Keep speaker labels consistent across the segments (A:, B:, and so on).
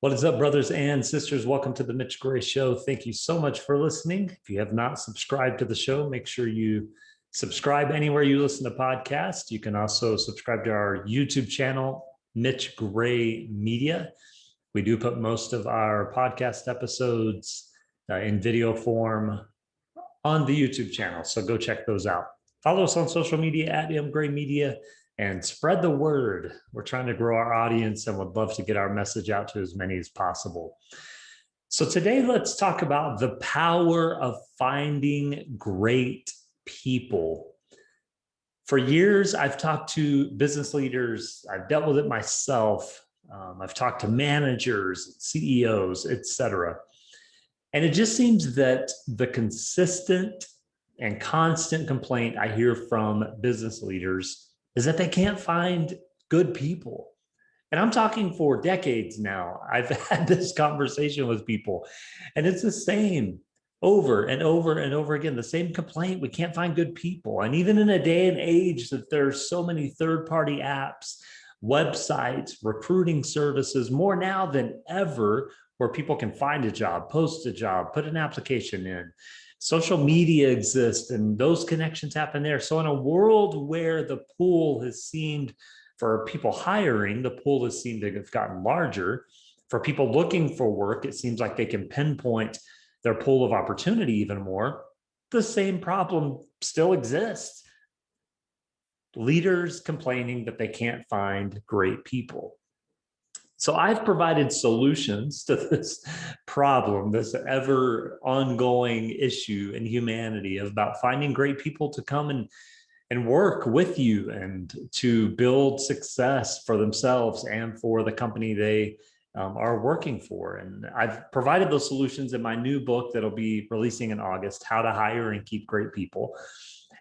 A: What is up, brothers and sisters? Welcome to the Mitch Gray Show. Thank you so much for listening. If you have not subscribed to the show, make sure you subscribe anywhere you listen to podcasts. You can also subscribe to our YouTube channel, Mitch Gray Media. We do put most of our podcast episodes in video form on the YouTube channel, so go check those out. Follow us on social media at Gray Media and spread the word. We're trying to grow our audience and would love to get our message out to as many as possible. So today, let's talk about the power of finding great people. For years, I've talked to business leaders. I've dealt with it myself. I've talked to managers, CEOs, etc. And it just seems that the consistent and constant complaint I hear from business leaders is that they can't find good people. And I'm talking for decades now. I've had this conversation with people, and it's the same over and over and over again, the same complaint. We can't find good people. And even in a day and age that there's so many third-party apps, websites, recruiting services, more now than ever, where people can find a job, post a job, put an application in. Social media exists and those connections happen there. So in a world where the pool has seemed, for people hiring, the pool has seemed to have gotten larger. For people looking for work, it seems like they can pinpoint their pool of opportunity even more. The same problem still exists. Leaders complaining that they can't find great people. So I've provided solutions to this problem, this ever ongoing issue in humanity about finding great people to come and work with you and to build success for themselves and for the company they are working for. And I've provided those solutions in my new book that'll be releasing in August, How to Hire and Keep Great People.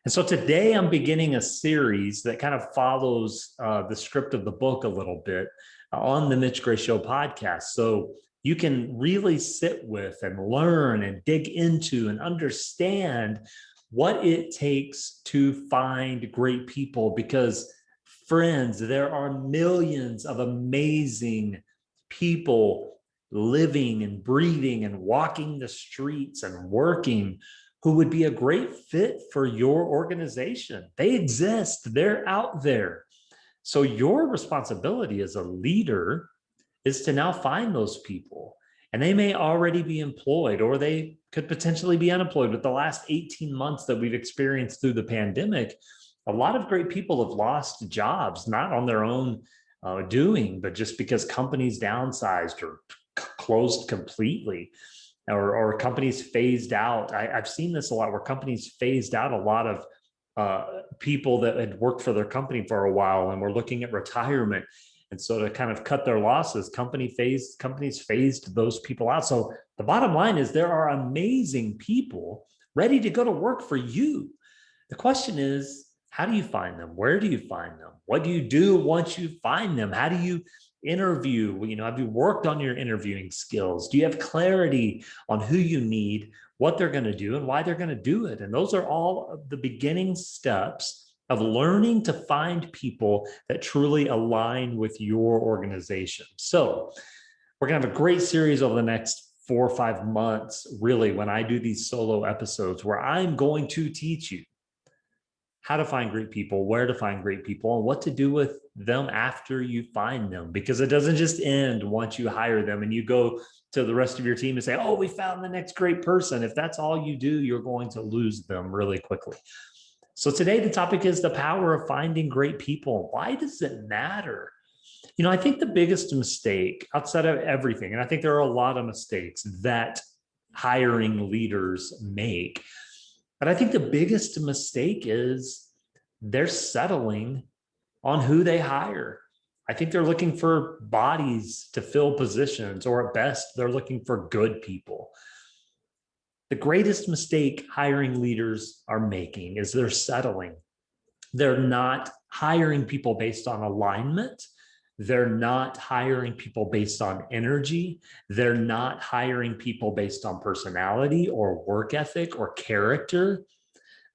A: And so today I'm beginning a series that kind of follows the script of the book a little bit on the Mitch Gray Show podcast. So you can really sit with and learn and dig into and understand what it takes to find great people. Because, friends, there are millions of amazing people living and breathing and walking the streets and working who would be a great fit for your organization. They exist. They're out there. So your responsibility as a leader is to now find those people. And they may already be employed, or they could potentially be unemployed. With the last 18 months that we've experienced through the pandemic, a lot of great people have lost jobs, not on their own doing, but just because companies downsized or closed completely, or companies phased out. I've seen this a lot where companies phased out a lot of people that had worked for their company for a while and were looking at retirement. And so to kind of cut their losses, companies phased those people out. So the bottom line is there are amazing people ready to go to work for you. The question is, how do you find them? Where do you find them? What do you do once you find them? How do you interview? Have you worked on your interviewing skills? Do you have clarity on who you need, what they're going to do, and why they're going to do it? And those are all of the beginning steps of learning to find people that truly align with your organization. So we're going to have a great series over the next 4 or 5 months, really, when I do these solo episodes, where I'm going to teach you how to find great people, where to find great people, and what to do with them after you find them. Because it doesn't just end once you hire them and you go to the rest of your team and say, oh, we found the next great person. If that's all you do, you're going to lose them really quickly. So today, the topic is the power of finding great people. Why does it matter? I think the biggest mistake outside of everything, and I think there are a lot of mistakes that hiring leaders make, but I think the biggest mistake is they're settling on who they hire. I think they're looking for bodies to fill positions, or at best, they're looking for good people. The greatest mistake hiring leaders are making is they're settling. They're not hiring people based on alignment. They're not hiring people based on energy. They're not hiring people based on personality or work ethic or character.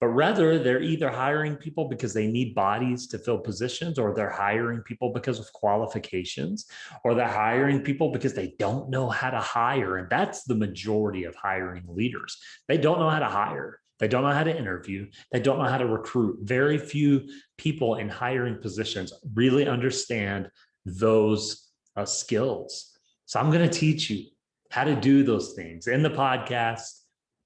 A: but rather they're either hiring people because they need bodies to fill positions, or they're hiring people because of qualifications, or they're hiring people because they don't know how to hire. And that's the majority of hiring leaders. They don't know how to hire. They don't know how to interview. They don't know how to recruit. Very few people in hiring positions really understand those skills. So I'm going to teach you how to do those things in the podcast,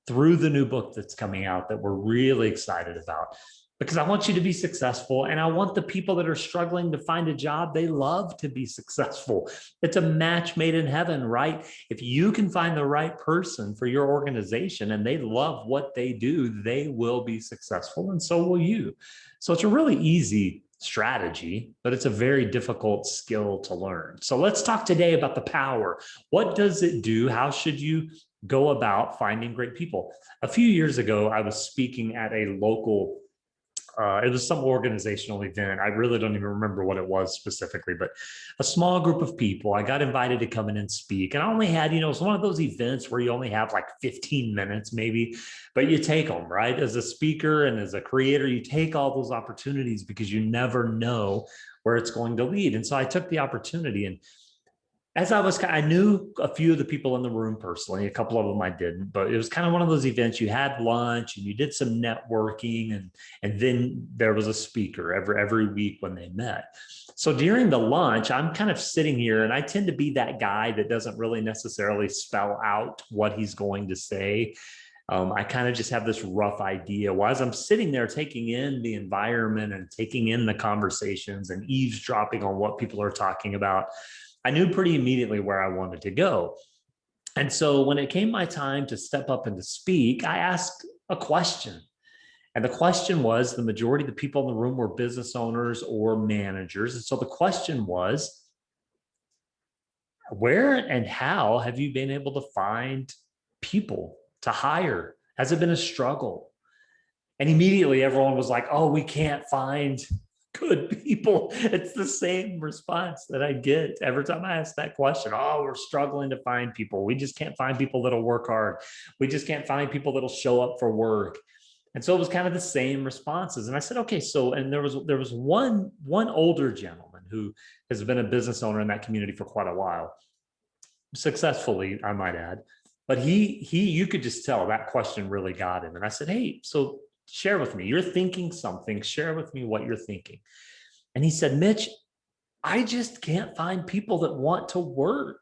A: through the new book that's coming out that we're really excited about, because I want you to be successful. And I want the people that are struggling to find a job, they love to be successful. It's a match made in heaven, right? If you can find the right person for your organization and they love what they do, they will be successful, and so will you. So it's a really easy strategy, but it's a very difficult skill to learn. So let's talk today about the power. What does it do? How should you go about finding great people? A few years ago, I was speaking at a local it was some organizational event. I really don't even remember what it was specifically, but a small group of people. I got invited to come in and speak. And I only had, it's one of those events where you only have like 15 minutes maybe, but you take them, right? As a speaker and as a creator, you take all those opportunities because you never know where it's going to lead. And so I took the opportunity, and as I knew a few of the people in the room personally, a couple of them I didn't, but it was kind of one of those events. You had lunch and you did some networking, and then there was a speaker every week when they met. So during the lunch, I'm kind of sitting here, and I tend to be that guy that doesn't really necessarily spell out what he's going to say. I kind of just have this rough idea. While as I'm sitting there taking in the environment and taking in the conversations and eavesdropping on what people are talking about, I knew pretty immediately where I wanted to go. And so when it came my time to step up and to speak, I asked a question. And the question was, the majority of the people in the room were business owners or managers. And so the question was, where and how have you been able to find people to hire? Has it been a struggle? And immediately everyone was like, oh, we can't find good people. It's the same response that I get every time I ask that question. Oh, we're struggling to find people. We just can't find people that'll work hard. We just can't find people that'll show up for work. And so it was kind of the same responses. And I said, okay, so, and there was one older gentleman who has been a business owner in that community for quite a while, successfully, I might add. But you could just tell that question really got him. And I said, hey, so share with me. You're thinking something. Share with me what you're thinking. And he said, Mitch, I just can't find people that want to work.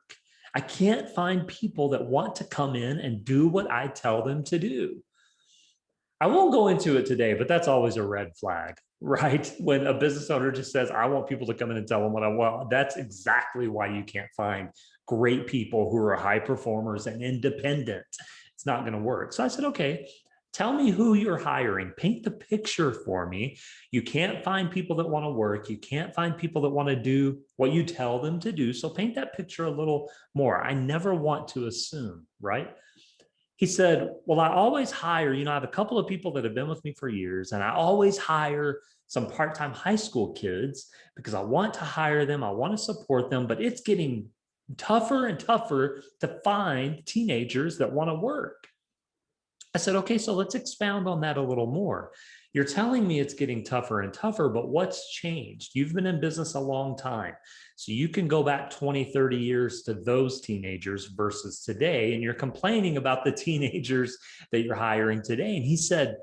A: I can't find people that want to come in and do what I tell them to do. I won't go into it today, but that's always a red flag, right? When a business owner just says, I want people to come in and tell them what I want, that's exactly why you can't find great people who are high performers and independent. It's not going to work. So I said, okay, tell me who you're hiring. Paint the picture for me. You can't find people that want to work. You can't find people that want to do what you tell them to do. So paint that picture a little more. I never want to assume, right? He said, well, I always hire, I have a couple of people that have been with me for years, and I always hire some part-time high school kids because I want to hire them. I want to support them, but it's getting tougher and tougher to find teenagers that want to work. I said, okay, so let's expound on that a little more. You're telling me it's getting tougher and tougher, but what's changed? You've been in business a long time. So you can go back 20, 30 years to those teenagers versus today, and you're complaining about the teenagers that you're hiring today. And he said,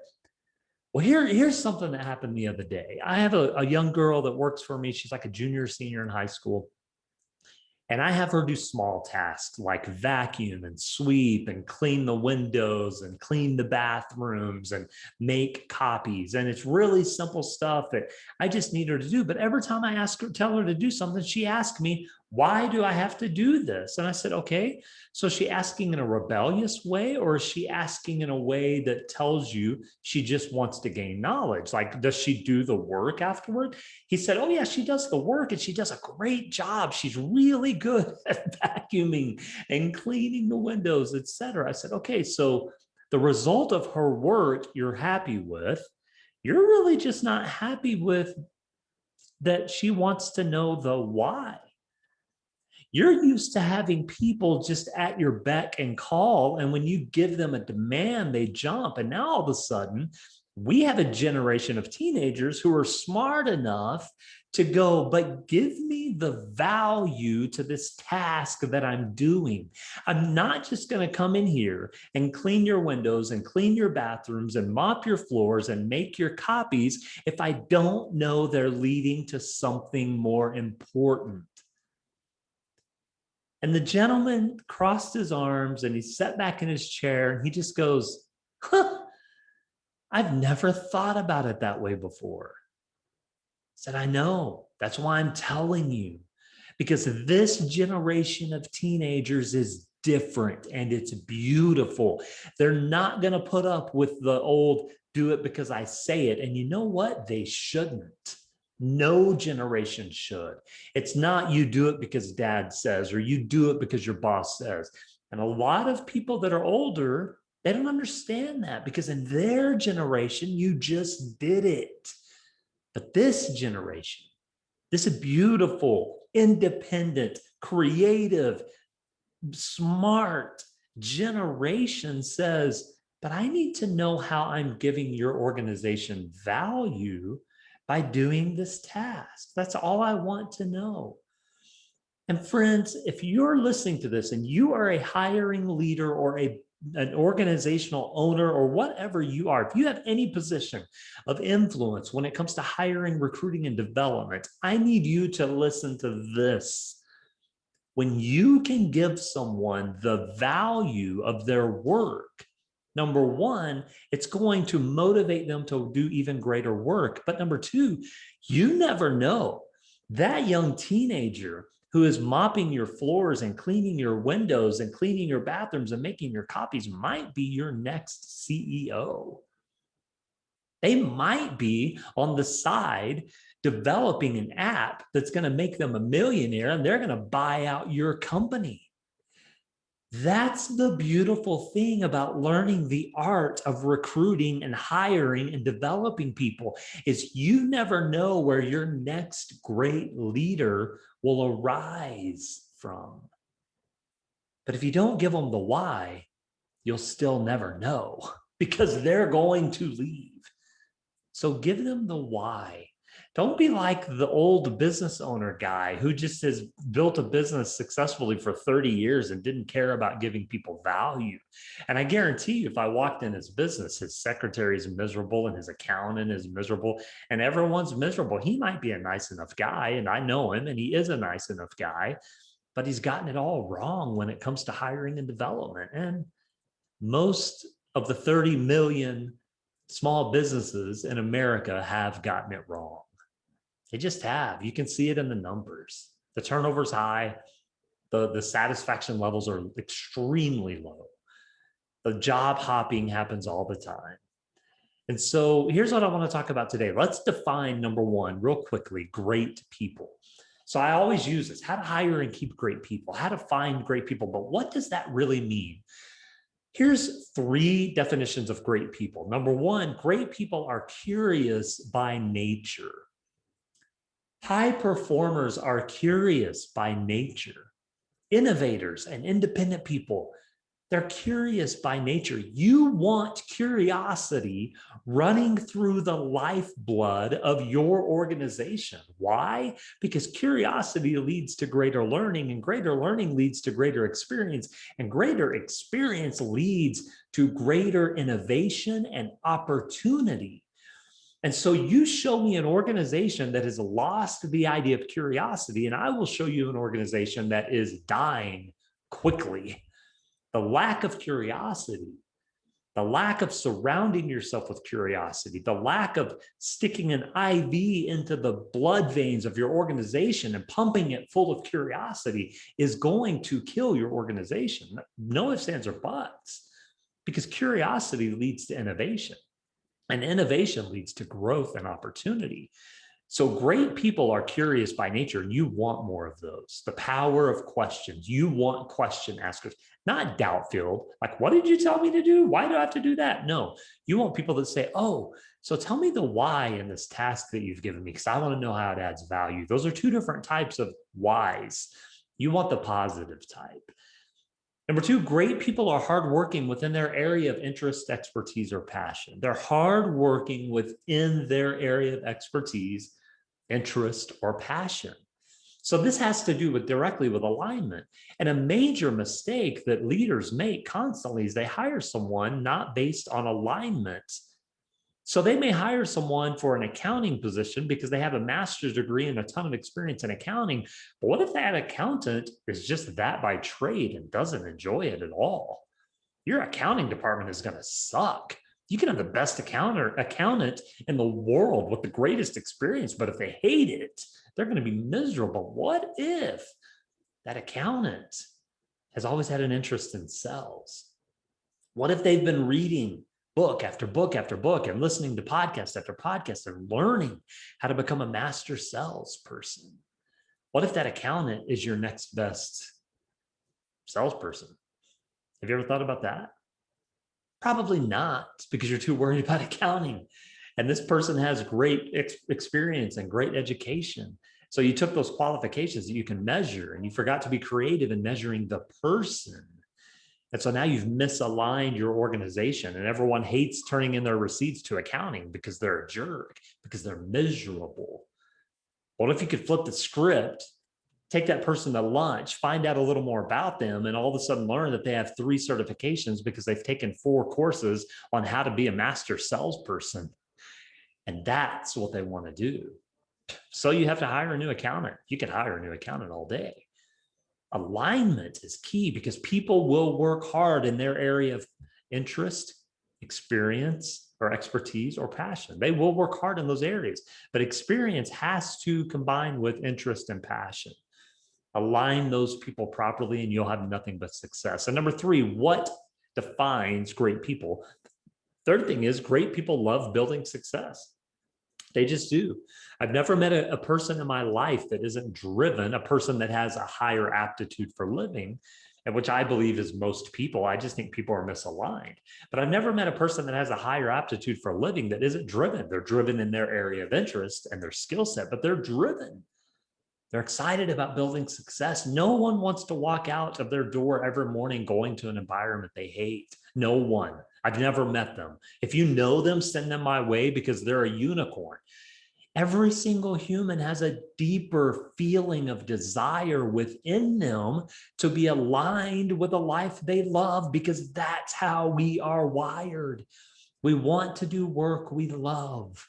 A: well, here's something that happened the other day. I have a young girl that works for me. She's like a junior, senior in high school. And I have her do small tasks like vacuum and sweep and clean the windows and clean the bathrooms and make copies. And it's really simple stuff that I just need her to do. But every time I tell her to do something, she asks me, why do I have to do this? And I said, okay, so is she asking in a rebellious way, or is she asking in a way that tells you she just wants to gain knowledge? Like, does she do the work afterward? He said, oh yeah, she does the work and she does a great job. She's really good at vacuuming and cleaning the windows, etc. I said, okay, so the result of her work you're happy with, you're really just not happy with that she wants to know the why. You're used to having people just at your beck and call. And when you give them a demand, they jump. And now all of a sudden, We have a generation of teenagers who are smart enough to go, but give me the value to this task that I'm doing. I'm not just going to come in here and clean your windows and clean your bathrooms and mop your floors and make your copies if I don't know they're leading to something more important. And the gentleman crossed his arms and he sat back in his chair and he just goes, huh, I've never thought about it that way before. I said, I know. That's why I'm telling you, because this generation of teenagers is different and it's beautiful. They're not going to put up with the old do it because I say it. And you know what? They shouldn't. No generation should. It's not you do it because dad says, or you do it because your boss says. And a lot of people that are older, they don't understand that because in their generation, you just did it. But this generation, this beautiful, independent, creative, smart generation says, but I need to know how I'm giving your organization value by doing this task. That's all I want to know. And friends, if you're listening to this and you are a hiring leader or an organizational owner or whatever you are, if you have any position of influence when it comes to hiring, recruiting, and development, I need you to listen to this. When you can give someone the value of their work, number one, it's going to motivate them to do even greater work. But number two, you never know. That young teenager who is mopping your floors and cleaning your windows and cleaning your bathrooms and making your copies might be your next CEO. They might be on the side developing an app that's going to make them a millionaire and they're going to buy out your company. That's the beautiful thing about learning the art of recruiting and hiring and developing people is you never know where your next great leader will arise from. But if you don't give them the why, you'll still never know because they're going to leave. So give them the why. Don't be like the old business owner guy who just has built a business successfully for 30 years and didn't care about giving people value. And I guarantee you, if I walked in his business, his secretary is miserable and his accountant is miserable and everyone's miserable. He might be a nice enough guy, and I know him, and he is a nice enough guy, but he's gotten it all wrong when it comes to hiring and development. And most of the 30 million small businesses in America have gotten it wrong. They just have. You can see it in the numbers. The turnover's high. The satisfaction levels are extremely low. The job hopping happens all the time. And so here's what I want to talk about today. Let's define, number one, real quickly, great people. So I always use this, how to hire and keep great people, how to find great people. But what does that really mean? Here's 3 definitions of great people. Number one, great people are curious by nature. High performers are curious by nature. Innovators and independent people, they're curious by nature. You want curiosity running through the lifeblood of your organization. Why? Because curiosity leads to greater learning, and greater learning leads to greater experience, and greater experience leads to greater innovation and opportunity. And so you show me an organization that has lost the idea of curiosity, and I will show you an organization that is dying quickly. The lack of curiosity, the lack of surrounding yourself with curiosity, the lack of sticking an IV into the blood veins of your organization and pumping it full of curiosity is going to kill your organization. No ifs, ands, or buts, because curiosity leads to innovation. And innovation leads to growth and opportunity. So great people are curious by nature, and you want more of those. The power of questions. You want question askers, not doubt filled. Like, what did you tell me to do? Why do I have to do that? No, you want people that say, oh, so tell me the why in this task that you've given me, because I want to know how it adds value. Those are 2 different types of whys. You want the positive type. Number two, great people are hardworking within their area of interest, expertise, or passion. They're hardworking within their area of expertise, interest, or passion. So this has to do with directly with alignment. And a major mistake that leaders make constantly is they hire someone not based on alignment. So they may hire someone for an accounting position because they have a master's degree and a ton of experience in accounting. But what if that accountant is just that by trade and doesn't enjoy it at all? Your accounting department is going to suck. You can have the best accountant in the world with the greatest experience, but if they hate it, they're going to be miserable. What if that accountant has always had an interest in sales? What if they've been reading book after book after book and listening to podcast after podcast and learning how to become a master salesperson? What if that accountant is your next best salesperson? Have you ever thought about that? Probably not, because you're too worried about accounting. And this person has great experience and great education. So you took those qualifications that you can measure and you forgot to be creative in measuring the person. And so now you've misaligned your organization, and everyone hates turning in their receipts to accounting because they're a jerk, because they're miserable. What if you could flip the script, take that person to lunch, find out a little more about them, and all of a sudden learn that they have 3 certifications because they've taken 4 courses on how to be a master salesperson. And that's what they want to do. So you have to hire a new accountant. You can hire a new accountant all day. Alignment is key because people will work hard in their area of interest, experience, or expertise or passion. They will work hard in those areas, but experience has to combine with interest and passion. Align those people properly and you'll have nothing but success. And number 3, what defines great people? Third thing is great people love building success. They just do. I've never met a person in my life that isn't driven, a person that has a higher aptitude for living, and which I believe is most people. I just think people are misaligned. But I've never met a person that has a higher aptitude for living that isn't driven. They're driven in their area of interest and their skill set, but they're driven. They're excited about building success. No one wants to walk out of their door every morning going to an environment they hate. No one. I've never met them. If you know them, send them my way because they're a unicorn. Every single human has a deeper feeling of desire within them to be aligned with a life they love because that's how we are wired. We want to do work we love.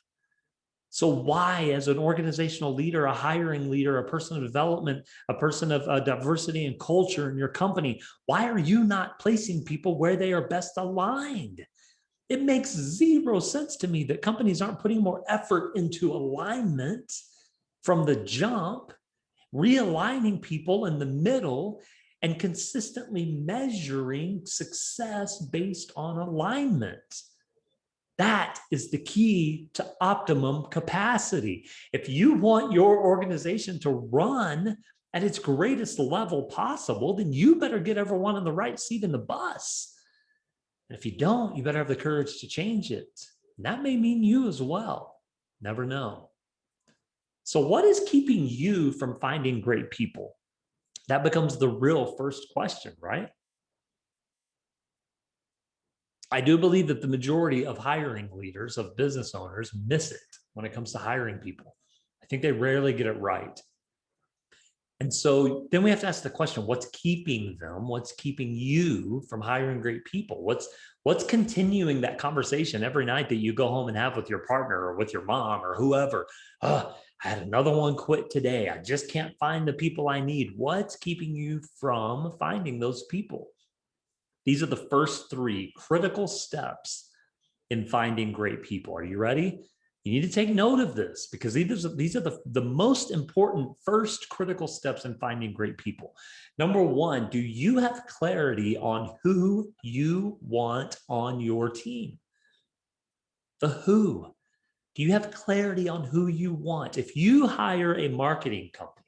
A: So why, as an organizational leader, a hiring leader, a person of development, a person of diversity and culture in your company, why are you not placing people where they are best aligned? It makes zero sense to me that companies aren't putting more effort into alignment from the jump, realigning people in the middle, and consistently measuring success based on alignment. That is the key to optimum capacity. If you want your organization to run at its greatest level possible, then you better get everyone in the right seat in the bus. And if you don't, you better have the courage to change it. And that may mean you as well. Never know. So what is keeping you from finding great people? That becomes the real first question, right? I do believe that the majority of hiring leaders, of business owners, miss it when it comes to hiring people. I think they rarely get it right. And so then we have to ask the question, what's keeping them? What's keeping you from hiring great people? What's continuing that conversation every night that you go home and have with your partner or with your mom or whoever? Oh, I had another one quit today. I just can't find the people I need. What's keeping you from finding those people? These are the first 3 critical steps in finding great people. Are you ready? You need to take note of this because these are the most important first critical steps in finding great people. Number 1, do you have clarity on who you want on your team? The who. Do you have clarity on who you want? If you hire a marketing company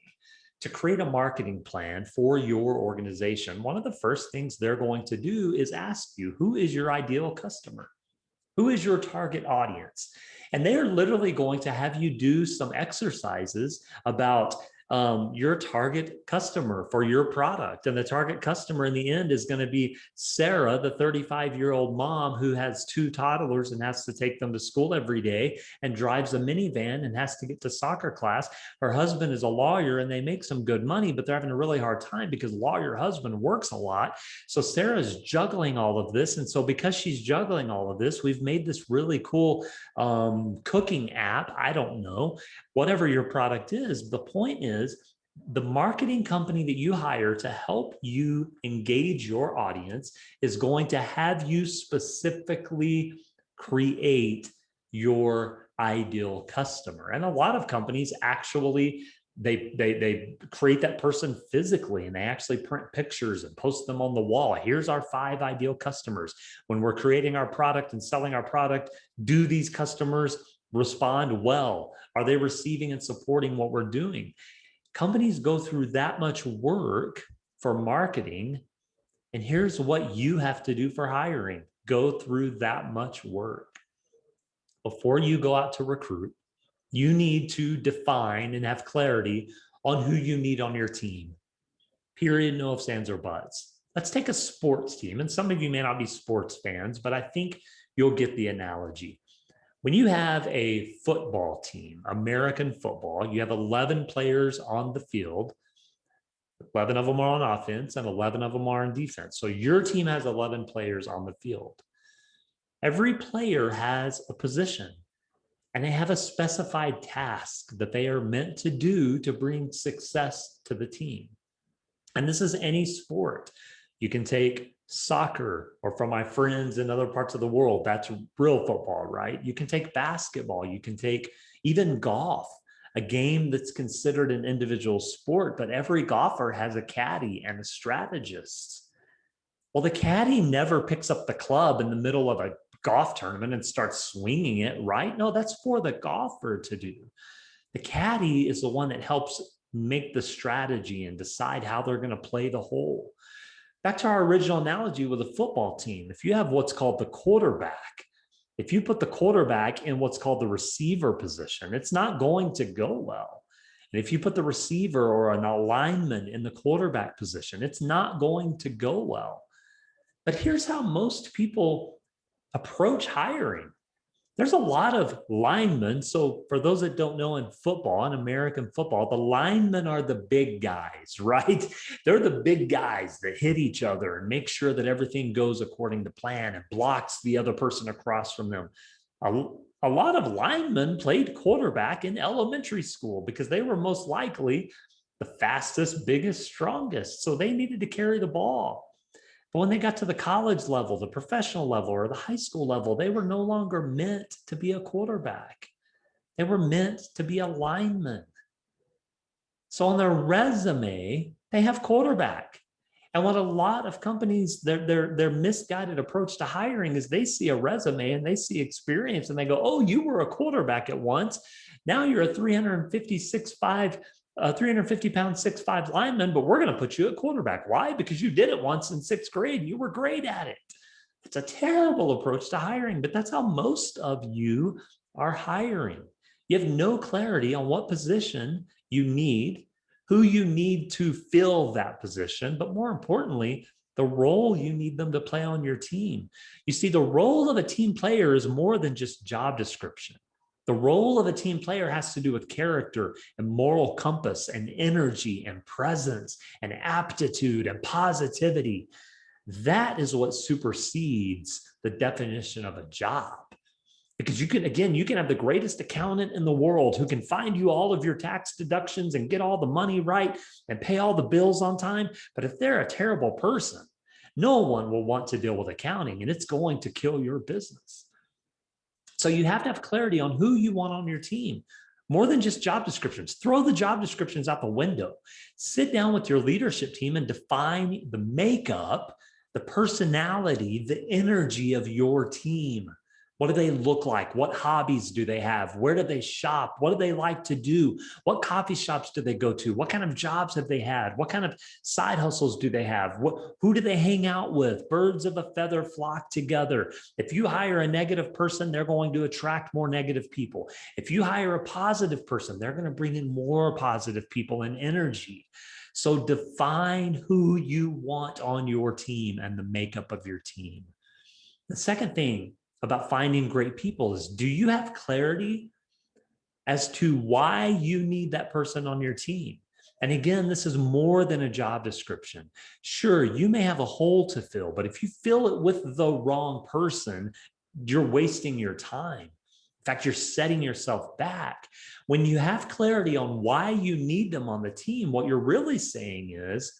A: to create a marketing plan for your organization, one of the first things they're going to do is ask you, who is your ideal customer? Who is your target audience? And they're literally going to have you do some exercises about your target customer for your product. And the target customer in the end is going to be Sarah, the 35-year-old mom who has 2 toddlers and has to take them to school every day and drives a minivan and has to get to soccer class. Her husband is a lawyer and they make some good money, but they're having a really hard time because lawyer husband works a lot. So Sarah's juggling all of this. And so because she's juggling all of this, we've made this really cool cooking app. I don't know, whatever your product is. The point is, the marketing company that you hire to help you engage your audience is going to have you specifically create your ideal customer. And a lot of companies actually they create that person physically, and they actually print pictures and post them on the wall. Here's our 5 ideal customers. When we're creating our product and selling our product, do these customers respond well? Are they receiving and supporting what we're doing? Companies go through that much work for marketing, and here's what you have to do for hiring. Go through that much work. Before you go out to recruit, you need to define and have clarity on who you need on your team. Period, no ifs, ands, or buts. Let's take a sports team, and some of you may not be sports fans, but I think you'll get the analogy. When you have a football team, American football, you have 11 players on the field. 11 of them are on offense and 11 of them are on defense. So your team has 11 players on the field. Every player has a position, and they have a specified task that they are meant to do to bring success to the team. And this is any sport. You can take soccer, or from my friends in other parts of the world, that's real football, right? You can take basketball, you can take even golf, a game that's considered an individual sport, but every golfer has a caddy and a strategist. Well, the caddy never picks up the club in the middle of a golf tournament and starts swinging it, right? No, that's for the golfer to do. The caddy is the one that helps make the strategy and decide how they're going to play the hole. Back to our original analogy with a football team. If you have what's called the quarterback, if you put the quarterback in what's called the receiver position, it's not going to go well. And if you put the receiver or an lineman in the quarterback position, it's not going to go well. But here's how most people approach hiring. There's a lot of linemen. So for those that don't know, in football, in American football, the linemen are the big guys, right? They're the big guys that hit each other and make sure that everything goes according to plan and blocks the other person across from them. A lot of linemen played quarterback in elementary school because they were most likely the fastest, biggest, strongest. So they needed to carry the ball. But when they got to the college level, the professional level, or the high school level, they were no longer meant to be a quarterback. They were meant to be a lineman. So on their resume, they have quarterback. And what a lot of companies, their misguided approach to hiring is they see a resume and they see experience and they go, oh, you were a quarterback at once. Now you're a 350-pound 6'5" lineman, but we're going to put you at quarterback. Why? Because you did it once in 6th grade. You were great at it. It's a terrible approach to hiring, but that's how most of you are hiring. You have no clarity on what position you need, who you need to fill that position, but more importantly, the role you need them to play on your team. You see, the role of a team player is more than just job description. The role of a team player has to do with character and moral compass and energy and presence and aptitude and positivity. That is what supersedes the definition of a job. Because you can have the greatest accountant in the world who can find you all of your tax deductions and get all the money right and pay all the bills on time. But if they're a terrible person, no one will want to deal with accounting, and it's going to kill your business. So you have to have clarity on who you want on your team, more than just job descriptions. Throw the job descriptions out the window. Sit down with your leadership team and define the makeup, the personality, the energy of your team. What do they look like? What hobbies do they have? Where do they shop? What do they like to do? What coffee shops do they go to? What kind of jobs have they had? What kind of side hustles do they have? Who do they hang out with? Birds of a feather flock together. If you hire a negative person, they're going to attract more negative people. If you hire a positive person, they're going to bring in more positive people and energy. So define who you want on your team and the makeup of your team. The second thing about finding great people is, do you have clarity as to why you need that person on your team? And again, this is more than a job description. Sure, you may have a hole to fill, but if you fill it with the wrong person, you're wasting your time. In fact, you're setting yourself back. When you have clarity on why you need them on the team, what you're really saying is,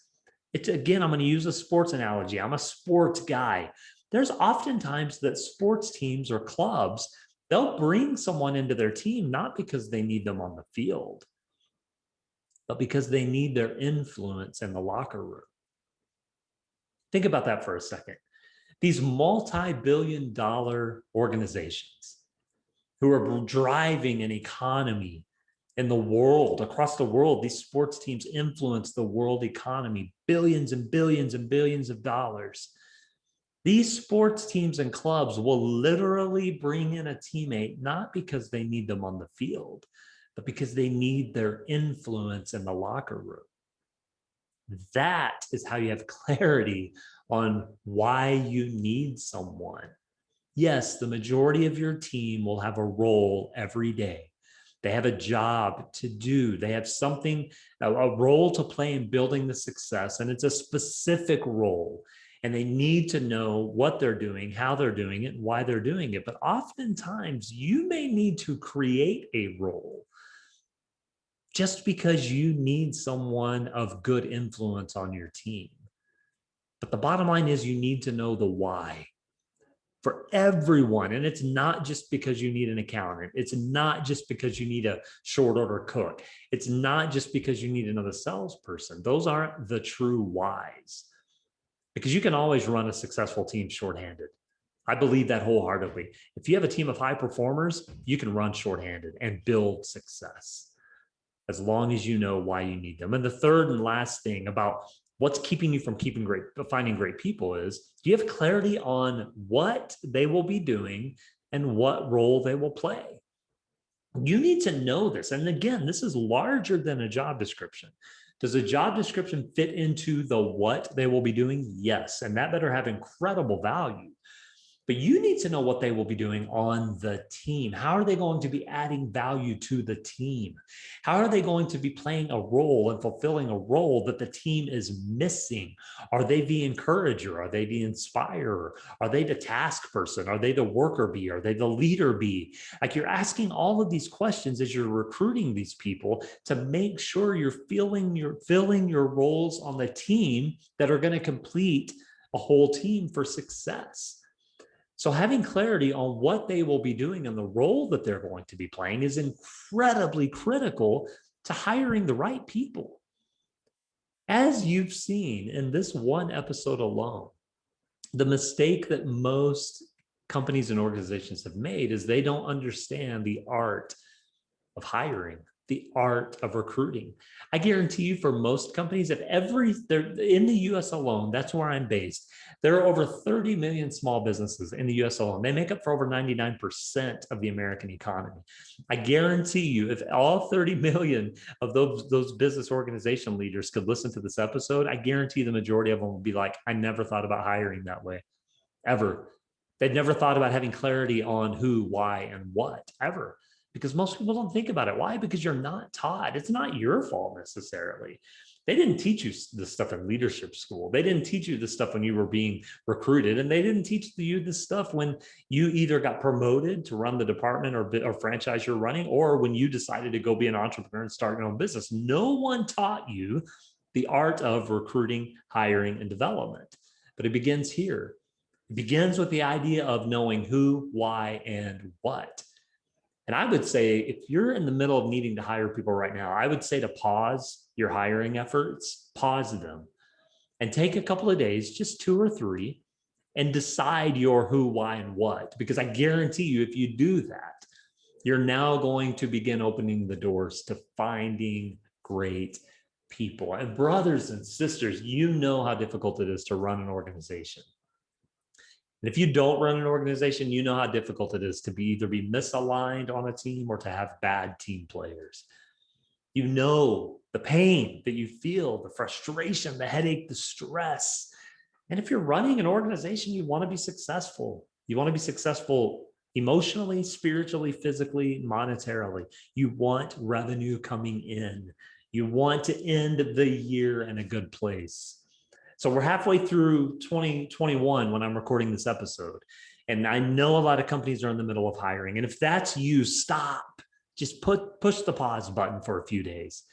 A: it's, again, I'm going to use a sports analogy. I'm a sports guy. There's oftentimes that sports teams or clubs, they'll bring someone into their team not because they need them on the field, but because they need their influence in the locker room. Think about that for a second. These multi-billion-dollar organizations who are driving an economy in the world, across the world, these sports teams influence the world economy, billions and billions and billions of dollars. These sports teams and clubs will literally bring in a teammate, not because they need them on the field, but because they need their influence in the locker room. That is how you have clarity on why you need someone. Yes, the majority of your team will have a role every day. They have a job to do. They have something, a role to play in building the success, and it's a specific role. And they need to know what they're doing, how they're doing it, and why they're doing it. But oftentimes, you may need to create a role just because you need someone of good influence on your team. But the bottom line is, you need to know the why for everyone. And it's not just because you need an accountant. It's not just because you need a short order cook. It's not just because you need another salesperson. Those aren't the true whys, because you can always run a successful team shorthanded. I believe that wholeheartedly. If you have a team of high performers, you can run shorthanded and build success as long as you know why you need them. And the third and last thing about what's keeping you from finding great people is, do you have clarity on what they will be doing and what role they will play? You need to know this. And again, this is larger than a job description. Does a job description fit into the what they will be doing? Yes. And that better have incredible value. But you need to know what they will be doing on the team. How are they going to be adding value to the team? How are they going to be playing a role and fulfilling a role that the team is missing? Are they the encourager? Are they the inspirer? Are they the task person? Are they the worker bee? Are they the leader bee? Like, you're asking all of these questions as you're recruiting these people to make sure you're filling your roles on the team that are going to complete a whole team for success. So having clarity on what they will be doing and the role that they're going to be playing is incredibly critical to hiring the right people. As you've seen in this one episode alone, the mistake that most companies and organizations have made is they don't understand the art of hiring, the art of recruiting. I guarantee you, for most companies, they're in the US alone, that's where I'm based, there are over 30 million small businesses in the US alone. They make up for over 99% of the American economy. I guarantee you, if all 30 million of those business organization leaders could listen to this episode, I guarantee the majority of them would be like, I never thought about hiring that way, ever. They'd never thought about having clarity on who, why, and what, ever. Because most people don't think about it. Why? Because you're not taught. It's not your fault necessarily. They didn't teach you this stuff in leadership school. They didn't teach you this stuff when you were being recruited, and they didn't teach you this stuff when you either got promoted to run the department or franchise you're running, or when you decided to go be an entrepreneur and start your own business. No one taught you the art of recruiting, hiring, and development. But it begins here. It begins with the idea of knowing who, why, and what. And I would say, if you're in the middle of needing to hire people right now, I would say to pause your hiring efforts, pause them, and take a couple of days, just 2 or 3, and decide your who, why, and what. Because I guarantee you, if you do that, you're now going to begin opening the doors to finding great people. And brothers and sisters, you know how difficult it is to run an organization. And if you don't run an organization, you know how difficult it is to either be misaligned on a team or to have bad team players. You know the pain that you feel, the frustration, the headache, the stress. And if you're running an organization, you want to be successful. You want to be successful emotionally, spiritually, physically, monetarily. You want revenue coming in. You want to end the year in a good place. So we're halfway through 2021 when I'm recording this episode. And I know a lot of companies are in the middle of hiring. And if that's you, stop. Just push the pause button for a few days.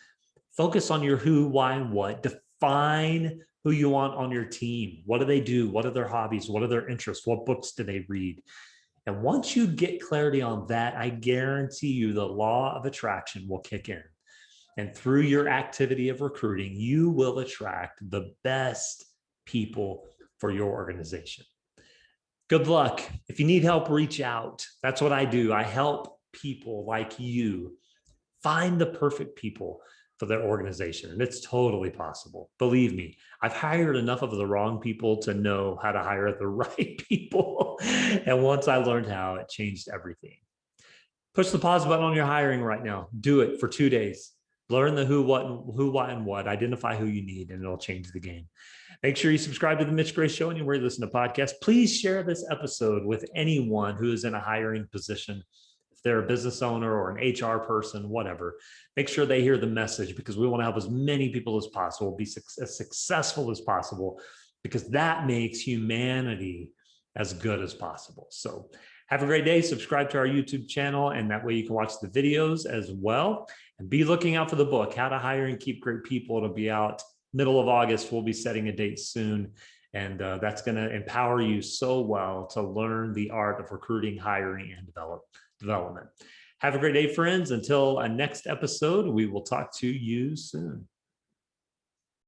A: Focus on your who, why, and what. Define who you want on your team. What do they do? What are their hobbies? What are their interests? What books do they read? And once you get clarity on that, I guarantee you the law of attraction will kick in. And through your activity of recruiting, you will attract the best people for your organization. Good luck. If you need help, reach out. That's what I do. I help people like you find the perfect people for their organization. And it's totally possible. Believe me, I've hired enough of the wrong people to know how to hire the right people. And once I learned how, it changed everything. Push the pause button on your hiring right now. Do it for 2 days. Learn the who, why, and what. Identify who you need, and it'll change the game. Make sure you subscribe to the Mitch Grace Show anywhere you listen to podcasts. Please share this episode with anyone who is in a hiring position. If they're a business owner or an HR person, whatever, make sure they hear the message, because we want to help as many people as possible be as successful as possible, because that makes humanity as good as possible. So have a great day. Subscribe to our YouTube channel, and that way you can watch the videos as well. And be looking out for the book, How to Hire and Keep Great People. It'll be out middle of August. We'll be setting a date soon. And that's going to empower you so well to learn the art of recruiting, hiring, and development. Have a great day, friends. Until our next episode, we will talk to you soon.